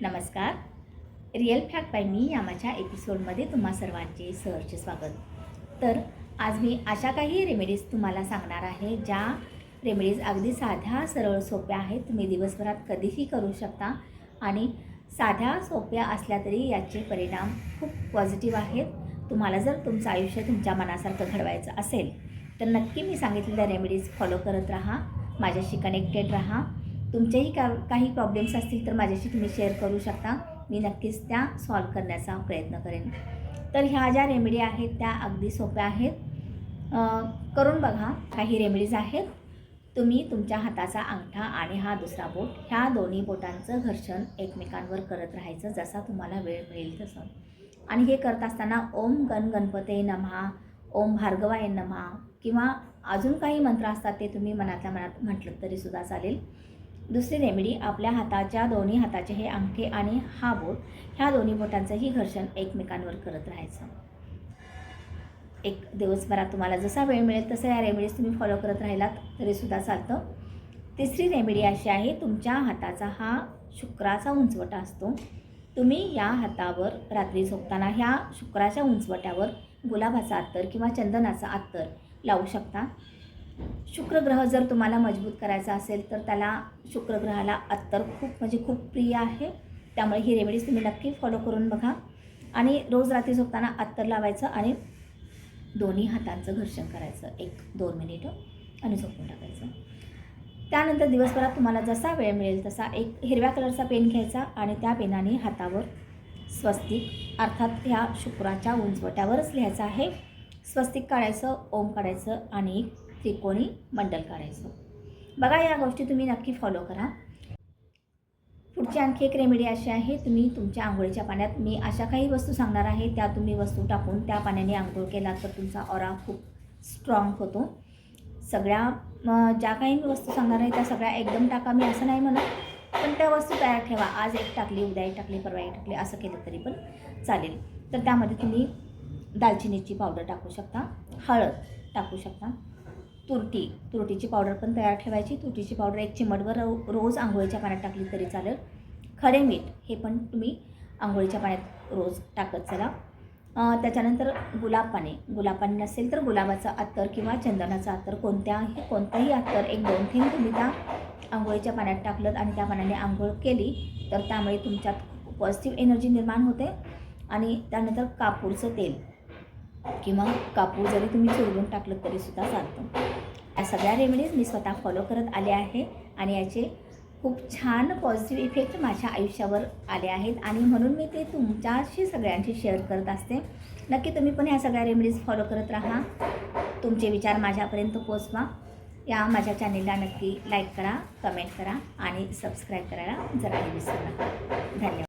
नमस्कार. Real fact bye मी या माझ्या एपिसोडमध्ये तुम्हा सर्वांचे सहर्ष स्वागत. तर आज मी अशा काही रेमेडीज तुम्हाला सांगणार आहे, ज्या रेमेडीज अगदी साध्या, सरळ, सोप्या आहेत. तुम्ही दिवसभरात कधीही करू शकता आणि साध्या, सोप्या असल्या तरी याचे परिणाम खूप पॉझिटिव्ह आहेत. तुम्हाला जर तुमचं आयुष्य तुमच्या मनासारखं घडवायचं असेल तर नक्की मी सांगितलेल्या रेमेडीज फॉलो करत राहा, माझ्याशी कनेक्टेड राहा. तुमचेही काही प्रॉब्लेम्स असतील तर माझ्याशी तुम्ही शेअर करू शकता. मी नक्कीच त्या सॉल्व करण्याचा प्रयत्न करेन. तर ह्या ज्या रेमेडी आहेत त्या अगदी सोप्या आहेत. करून बघा. काही रेमेडीज आहेत. तुम्ही तुमच्या हाताचा अंगठा आणि हा दुसरा बोट, ह्या दोन्ही बोटांचं घर्षण एकमेकांवर करत राहायचं जसा तुम्हाला वेळ मिळेल तसं. आणि हे करत असताना ओम गण गणपते नमः, ओम भार्गवाय नमः किंवा अजून काही मंत्र असतात ते तुम्ही मनातल्या मनात म्हटलं तरीसुद्धा चालेल. दुसरी रेमेडी, आपल्या हाताच्या दोन्ही हाताचे हे अंगठे आणि हा बोट, ह्या दोन्ही बोटांचंही घर्षण एकमेकांवर करत राहायचं. एक दिवसभरात तुम्हाला जसा वेळ मिळेल तसं या रेमेडीज तुम्ही फॉलो करत राहिलात तरीसुद्धा चालतं. तिसरी रेमेडी अशी आहे, तुमच्या हाताचा हा शुक्राचा उंचवटा असतो. तुम्ही या हातावर रात्री झोपताना ह्या शुक्राच्या उंचवट्यावर गुलाबाचा अत्तर किंवा चंदनाचा अत्तर लावू शकता. शुक्रग्रह जर तुम्हाला मजबूत करायचा असेल तर त्याला शुक्रग्रहाला अत्तर खूप प्रिय आहे. त्यामुळे ही रेमेडीज तुम्ही नक्की फॉलो करून बघा. आणि रोज रात्री झोपताना अत्तर लावायचं आणि दोन्ही हातांचं घर्षण करायचं 1-2 मिनिटं आणि झोपून टाकायचं. त्यानंतर दिवसभरात तुम्हाला जसा वेळ मिळेल तसा एक हिरव्या कलरचा पेन घ्यायचा आणि त्या पेनाने हातावर स्वस्तिक, अर्थात ह्या शुक्राच्या उंचवट्यावरच लिहायचं आहे. स्वस्तिक काढायचं, ओम काढायचं आणि त्रिकोणी मंडल काढायचं. बघा, या गोष्टी तुम्ही नक्की फॉलो करा. पुढची आणखी एक रेमेडी अशी आहे, तुम्ही तुमच्या आंघोळीच्या पाण्यात मी अशा काही वस्तू सांगणार आहे त्या तुम्ही वस्तू टाकून त्या पाण्याने आंघोळ केला तर तुमचा ऑरा खूप स्ट्रॉंग होतो. सगळ्या ज्या काही मी वस्तू सांगणार आहे त्या सगळ्या एकदम टाका, मी असं नाही म्हणत, पण त्या वस्तू तयार ठेवा. आज एक टाकली, उद्या एक टाकली, परवा एक टाकली, असं केलं तरी पण चालेल. तर त्यामध्ये तुम्ही दालचिनीची पावडर टाकू शकता, हळद टाकू शकता, तुरटीची पावडर पण तयार ठेवायची. तुरटीची पावडर 1 चिमटभर रोज आंघोळीच्या पाण्यात टाकली तरी चालेल. खडे मीठ हे पण तुम्ही आंघोळीच्या पाण्यात रोज टाकत चला. त्याच्यानंतर गुलाब पाणी नसेल तर गुलाबाचं अत्तर किंवा चंदनाचं अत्तर, कोणताही अत्तर 1-2 थेंब तुम्ही त्या आंघोळीच्या पाण्यात टाकलं आणि त्या पाण्याने आंघोळ केली तर त्यामुळे तुमच्यात पॉझिटिव्ह एनर्जी निर्माण होते. आणि त्यानंतर कापूरचं तेल किंवा कापूर जरी तुम्ही चुरडून टाकलं तरीसुद्धा चालतं. या सगळ्या रेमेडीज मी स्वतः फॉलो करत आले आहे आणि याचे खूप छान पॉझिटिव्ह इफेक्ट माझ्या आयुष्यावर आले आहेत आणि म्हणून मी ते तुमच्याशी सगळ्यांशी शेअर करत असते. नक्की तुम्ही पण ह्या सगळ्या रेमेडीज फॉलो करत राहा. तुमचे विचार माझ्यापर्यंत पोचवा. या माझ्या चॅनेलला नक्की लाईक करा, कमेंट करा आणि सबस्क्राईब करायला जराही विसरू नका. धन्यवाद.